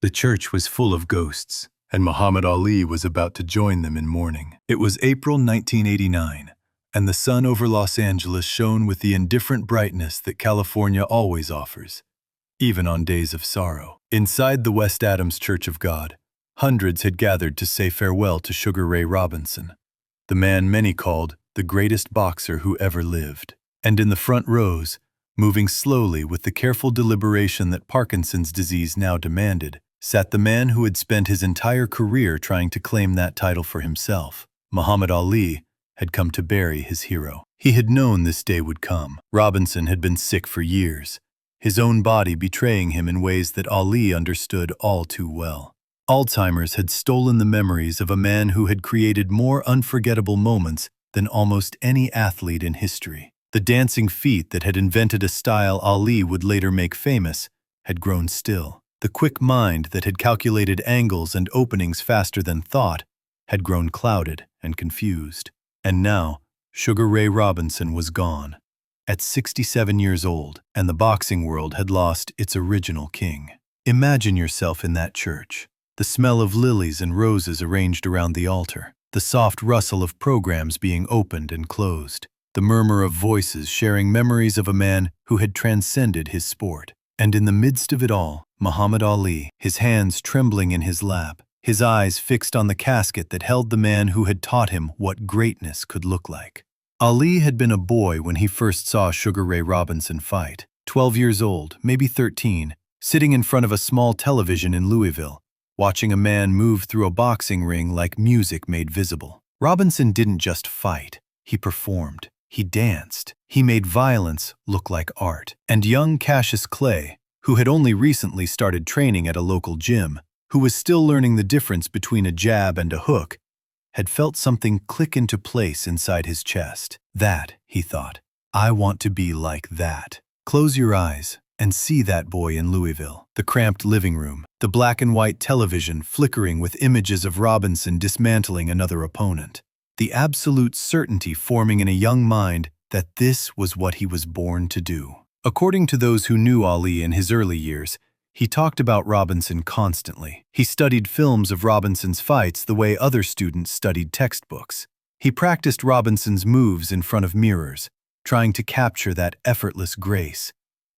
The church was full of ghosts, and Muhammad Ali was about to join them in mourning. It was April 1989, and the sun over Los Angeles shone with the indifferent brightness that California always offers, even on days of sorrow. Inside the West Adams Church of God, hundreds had gathered to say farewell to Sugar Ray Robinson, the man many called the greatest boxer who ever lived. And in the front rows, moving slowly with the careful deliberation that Parkinson's disease now demanded, sat the man who had spent his entire career trying to claim that title for himself. Muhammad Ali had come to bury his hero. He had known this day would come. Robinson had been sick for years, his own body betraying him in ways that Ali understood all too well. Alzheimer's had stolen the memories of a man who had created more unforgettable moments than almost any athlete in history. The dancing feet that had invented a style Ali would later make famous had grown still. The quick mind that had calculated angles and openings faster than thought had grown clouded and confused. And now, Sugar Ray Robinson was gone, at 67 years old, and the boxing world had lost its original king. Imagine yourself in that church, the smell of lilies and roses arranged around the altar, the soft rustle of programs being opened and closed, the murmur of voices sharing memories of a man who had transcended his sport. And in the midst of it all, Muhammad Ali, his hands trembling in his lap, his eyes fixed on the casket that held the man who had taught him what greatness could look like. Ali had been a boy when he first saw Sugar Ray Robinson fight. 12 years old, maybe 13, sitting in front of a small television in Louisville, watching a man move through a boxing ring like music made visible. Robinson didn't just fight, he performed. He danced. He made violence look like art. And young Cassius Clay, who had only recently started training at a local gym, who was still learning the difference between a jab and a hook, had felt something click into place inside his chest. That, he thought, I want to be like that. Close your eyes and see that boy in Louisville. The cramped living room, the black and white television flickering with images of Robinson dismantling another opponent. The absolute certainty forming in a young mind that this was what he was born to do. According to those who knew Ali in his early years, he talked about Robinson constantly. He studied films of Robinson's fights the way other students studied textbooks. He practiced Robinson's moves in front of mirrors, trying to capture that effortless grace,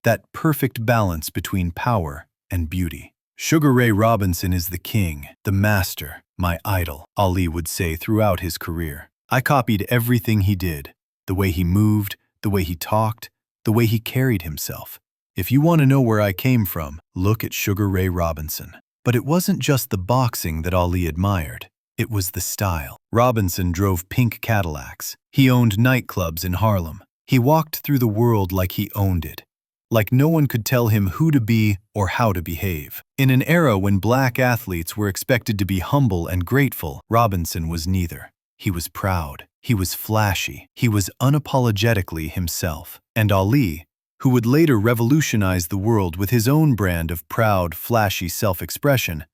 that perfect balance between power and beauty. Sugar Ray Robinson is the king, the master, my idol, Ali would say throughout his career. I copied everything he did, the way he moved, the way he talked, the way he carried himself. If you want to know where I came from, look at Sugar Ray Robinson. But it wasn't just the boxing that Ali admired. It was the style. Robinson drove pink Cadillacs. He owned nightclubs in Harlem. He walked through the world like he owned it, like no one could tell him who to be or how to behave. In an era when black athletes were expected to be humble and grateful, Robinson was neither. He was proud. He was flashy. He was unapologetically himself. And Ali, who would later revolutionize the world with his own brand of proud, flashy self-expression,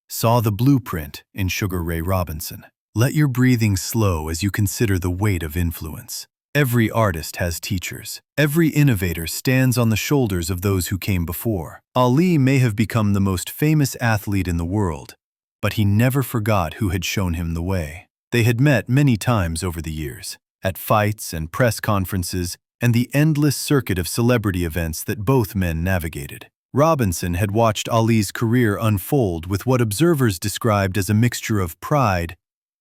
saw the blueprint in Sugar Ray Robinson. Let your breathing slow as you consider the weight of influence. Every artist has teachers. Every innovator stands on the shoulders of those who came before. Ali may have become the most famous athlete in the world, but he never forgot who had shown him the way. They had met many times over the years, at fights and press conferences, and the endless circuit of celebrity events that both men navigated. Robinson had watched Ali's career unfold with what observers described as a mixture of pride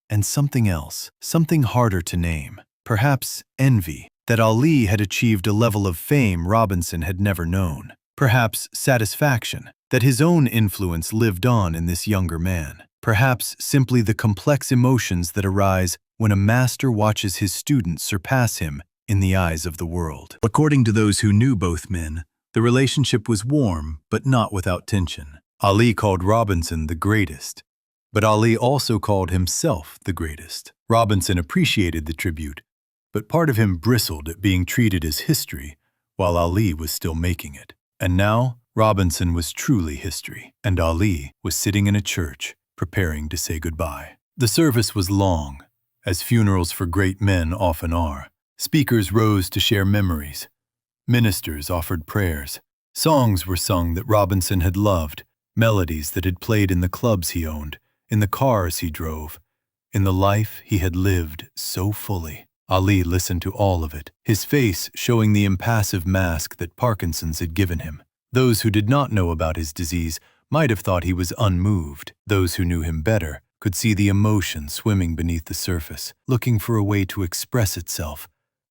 and something else, something harder to name. Perhaps envy, that Ali had achieved a level of fame Robinson had never known. Perhaps satisfaction, that his own influence lived on in this younger man. Perhaps simply the complex emotions that arise when a master watches his student surpass him in the eyes of the world. According to those who knew both men, the relationship was warm but not without tension. Ali called Robinson the greatest, but Ali also called himself the greatest. Robinson appreciated the tribute, but part of him bristled at being treated as history while Ali was still making it. And now, Robinson was truly history, and Ali was sitting in a church preparing to say goodbye. The service was long, as funerals for great men often are. Speakers rose to share memories. Ministers offered prayers. Songs were sung that Robinson had loved, melodies that had played in the clubs he owned, in the cars he drove, in the life he had lived so fully. Ali listened to all of it, his face showing the impassive mask that Parkinson's had given him. Those who did not know about his disease might have thought he was unmoved. Those who knew him better could see the emotion swimming beneath the surface, looking for a way to express itself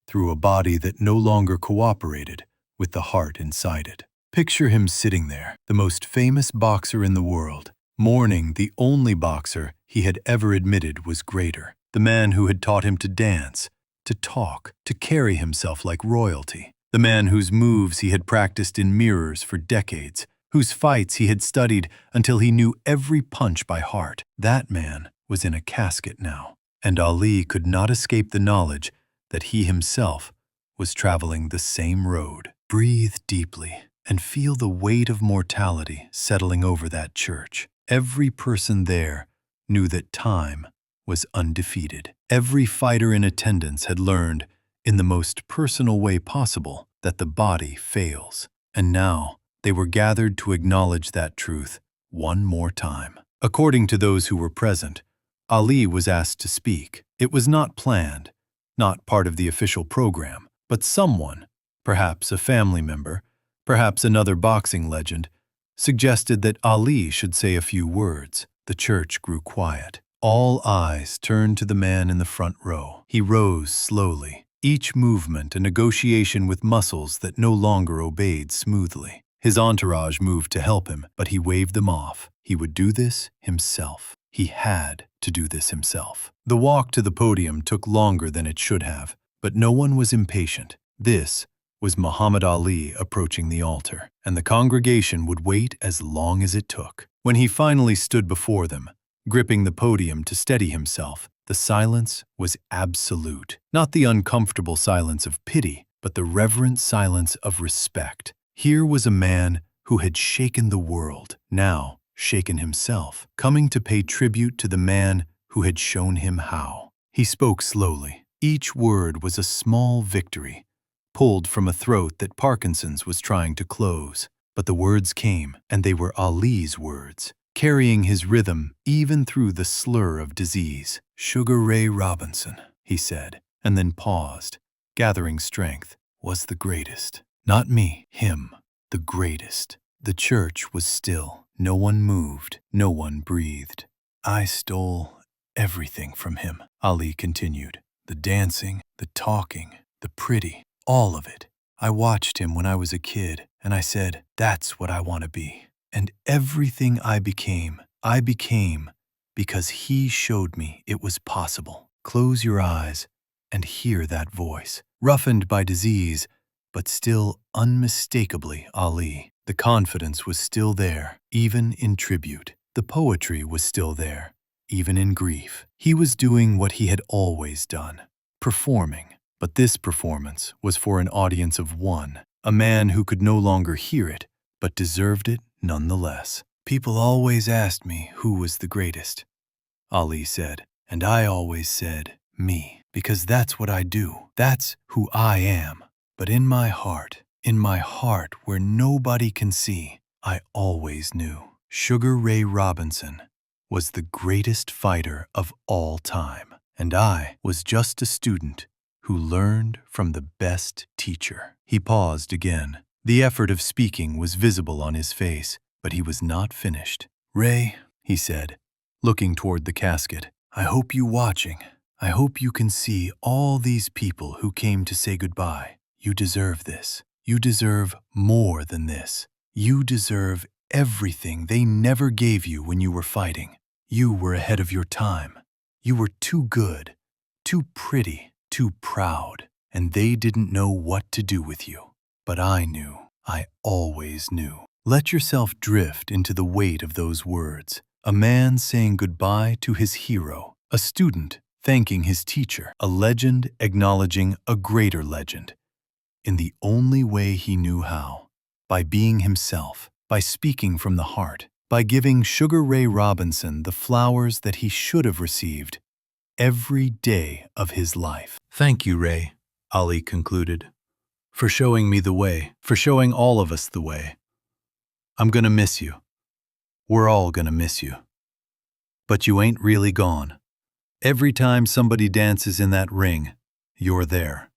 through a body that no longer cooperated with the heart inside it. Picture him sitting there, the most famous boxer in the world, mourning the only boxer he had ever admitted was greater, the man who had taught him to dance, to talk, to carry himself like royalty, the man whose moves he had practiced in mirrors for decades, whose fights he had studied until he knew every punch by heart. That man was in a casket now, and Ali could not escape the knowledge that he himself was traveling the same road. Breathe deeply and feel the weight of mortality settling over that church. Every person there knew that time was undefeated. Every fighter in attendance had learned, in the most personal way possible, that the body fails. And now they were gathered to acknowledge that truth one more time. According to those who were present, Ali was asked to speak. It was not planned, not part of the official program, but someone, perhaps a family member, perhaps another boxing legend, suggested that Ali should say a few words. The church grew quiet. All eyes turned to the man in the front row. He rose slowly, each movement a negotiation with muscles that no longer obeyed smoothly. His entourage moved to help him, but he waved them off. He would do this himself. He had to do this himself. The walk to the podium took longer than it should have, but no one was impatient. This was Muhammad Ali approaching the altar, and the congregation would wait as long as it took. When he finally stood before them, gripping the podium to steady himself, the silence was absolute. Not the uncomfortable silence of pity, but the reverent silence of respect. Here was a man who had shaken the world, now shaken himself, coming to pay tribute to the man who had shown him how. He spoke slowly. Each word was a small victory, pulled from a throat that Parkinson's was trying to close. But the words came, and they were Ali's words, carrying his rhythm even through the slur of disease. "Sugar Ray Robinson," he said, and then paused, gathering strength, "was the greatest. Not me, him, the greatest." The church was still. No one moved. No one breathed. "I stole everything from him," Ali continued. "The dancing, the talking, the pretty, all of it. I watched him when I was a kid, and I said, that's what I want to be. And everything I became because he showed me it was possible." Close your eyes and hear that voice, roughened by disease, but still unmistakably Ali. The confidence was still there, even in tribute. The poetry was still there, even in grief. He was doing what he had always done, performing. But this performance was for an audience of one, a man who could no longer hear it, but deserved it nonetheless. "People always asked me who was the greatest," Ali said, "and I always said, me, because that's what I do. That's who I am. But in my heart where nobody can see, I always knew. Sugar Ray Robinson was the greatest fighter of all time, and I was just a student who learned from the best teacher." He paused again. The effort of speaking was visible on his face, but he was not finished. "Ray," he said, looking toward the casket, "I hope you watching. I hope you can see all these people who came to say goodbye. You deserve this. You deserve more than this. You deserve everything they never gave you when you were fighting. You were ahead of your time. You were too good, too pretty, too proud, and they didn't know what to do with you. But I knew. I always knew." Let yourself drift into the weight of those words. A man saying goodbye to his hero, a student thanking his teacher, a legend acknowledging a greater legend, in the only way he knew how, by being himself, by speaking from the heart, by giving Sugar Ray Robinson the flowers that he should have received every day of his life. "Thank you, Ray," Ali concluded, "for showing me the way, for showing all of us the way. I'm gonna miss you. We're all gonna miss you. But you ain't really gone. Every time somebody dances in that ring, you're there.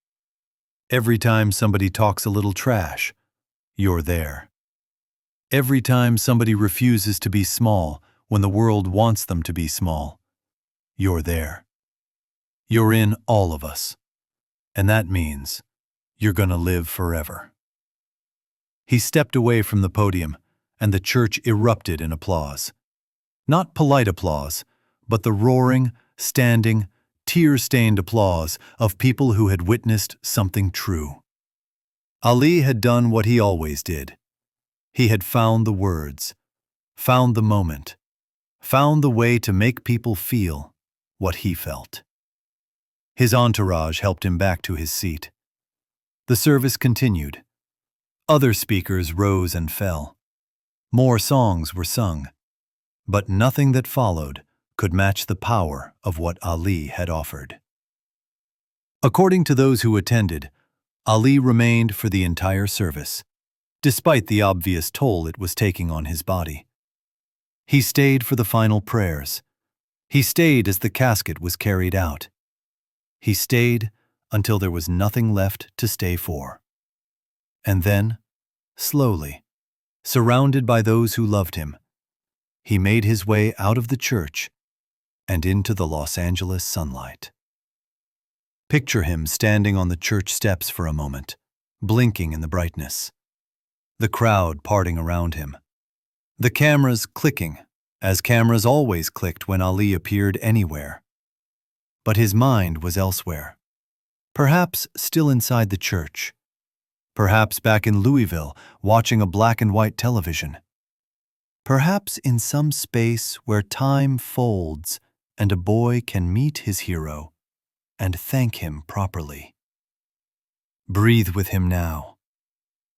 Every time somebody talks a little trash, you're there. Every time somebody refuses to be small when the world wants them to be small, you're there. You're in all of us. And that means you're gonna live forever. He stepped away from the podium, and the church erupted in applause. Not polite applause, but the roaring, standing, tear-stained applause of people who had witnessed something true. Ali had done what he always did. He had found the words, found the moment, found the way to make people feel what he felt. His entourage helped him back to his seat. The service continued. Other speakers rose and fell. More songs were sung, but nothing that followed could match the power of what Ali had offered. According to those who attended, Ali remained for the entire service, despite the obvious toll it was taking on his body. He stayed for the final prayers. He stayed as the casket was carried out. He stayed until there was nothing left to stay for. And then, slowly, surrounded by those who loved him, he made his way out of the church and into the Los Angeles sunlight. Picture him standing on the church steps for a moment, blinking in the brightness. The crowd parting around him. The cameras clicking, as cameras always clicked when Ali appeared anywhere. But his mind was elsewhere. Perhaps still inside the church. Perhaps back in Louisville, watching a black and white television. Perhaps in some space where time folds and a boy can meet his hero and thank him properly. Breathe with him now.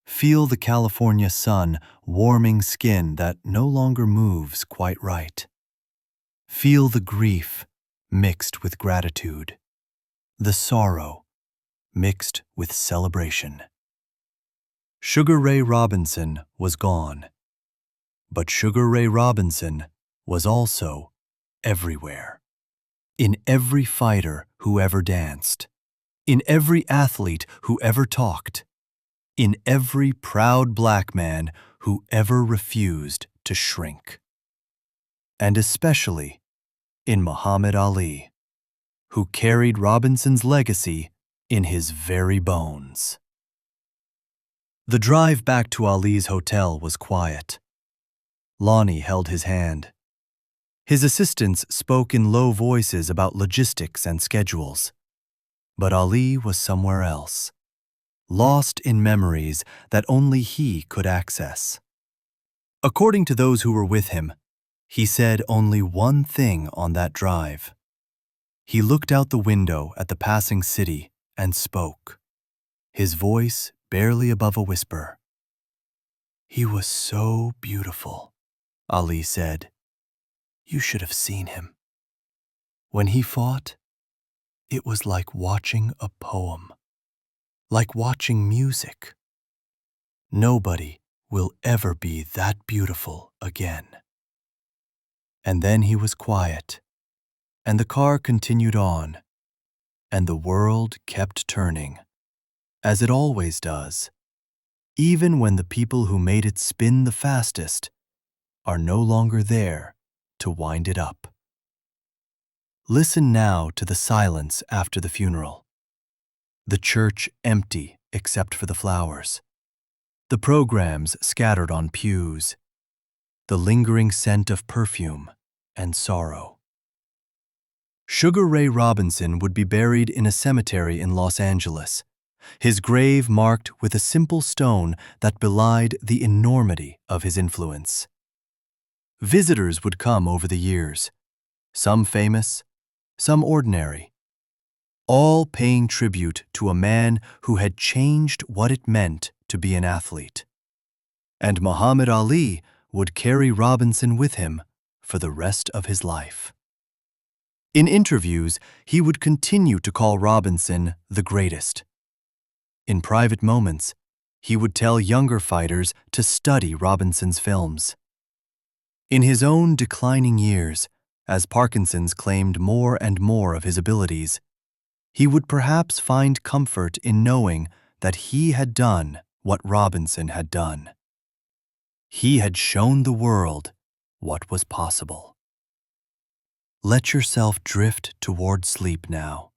Feel the California sun warming skin that no longer moves quite right. Feel the grief mixed with gratitude, the sorrow mixed with celebration. Sugar Ray Robinson was gone, but Sugar Ray Robinson was also everywhere. In every fighter who ever danced, in every athlete who ever talked, in every proud black man who ever refused to shrink. And especially in Muhammad Ali, who carried Robinson's legacy in his very bones. The drive back to Ali's hotel was quiet. Lonnie held his hand. His assistants spoke in low voices about logistics and schedules. But Ali was somewhere else, lost in memories that only he could access. According to those who were with him, he said only one thing on that drive. He looked out the window at the passing city and spoke, his voice barely above a whisper. "He was so beautiful," Ali said. "You should have seen him. When he fought, it was like watching a poem, like watching music. Nobody will ever be that beautiful again." And then he was quiet, and the car continued on, and the world kept turning, as it always does, even when the people who made it spin the fastest are no longer there to wind it up. Listen now to the silence after the funeral. The church empty except for the flowers. The programs scattered on pews. The lingering scent of perfume and sorrow. Sugar Ray Robinson would be buried in a cemetery in Los Angeles, his grave marked with a simple stone that belied the enormity of his influence. Visitors would come over the years, some famous, some ordinary, all paying tribute to a man who had changed what it meant to be an athlete. And Muhammad Ali would carry Robinson with him for the rest of his life. In interviews, he would continue to call Robinson the greatest. In private moments, he would tell younger fighters to study Robinson's films. In his own declining years, as Parkinson's claimed more and more of his abilities, he would perhaps find comfort in knowing that he had done what Robinson had done. He had shown the world what was possible. Let yourself drift toward sleep now,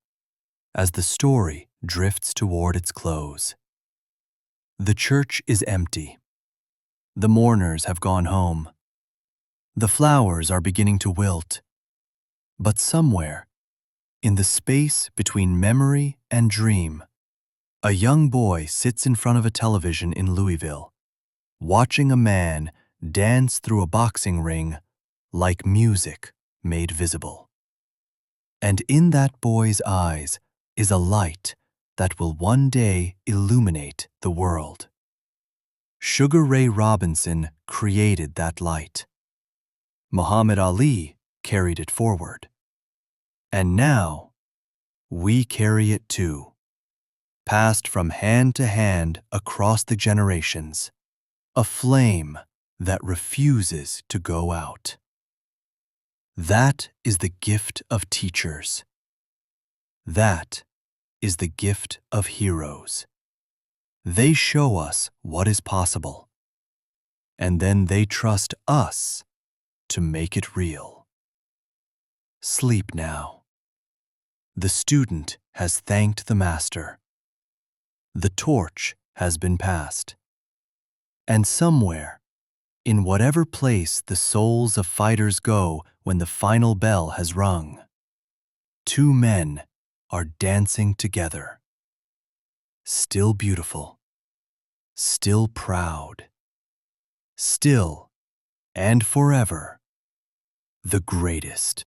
as the story drifts toward its close. The church is empty. The mourners have gone home. The flowers are beginning to wilt. But somewhere, in the space between memory and dream, a young boy sits in front of a television in Louisville, watching a man dance through a boxing ring like music made visible. And in that boy's eyes is a light that will one day illuminate the world. Sugar Ray Robinson created that light. Muhammad Ali carried it forward. And now, we carry it too, passed from hand to hand across the generations, a flame that refuses to go out. That is the gift of teachers. That is the gift of heroes. They show us what is possible, and then they trust us to make it real. Sleep now. The student has thanked the master. The torch has been passed. And somewhere, in whatever place the souls of fighters go when the final bell has rung, two men are dancing together. Still beautiful, still proud, still and forever the greatest.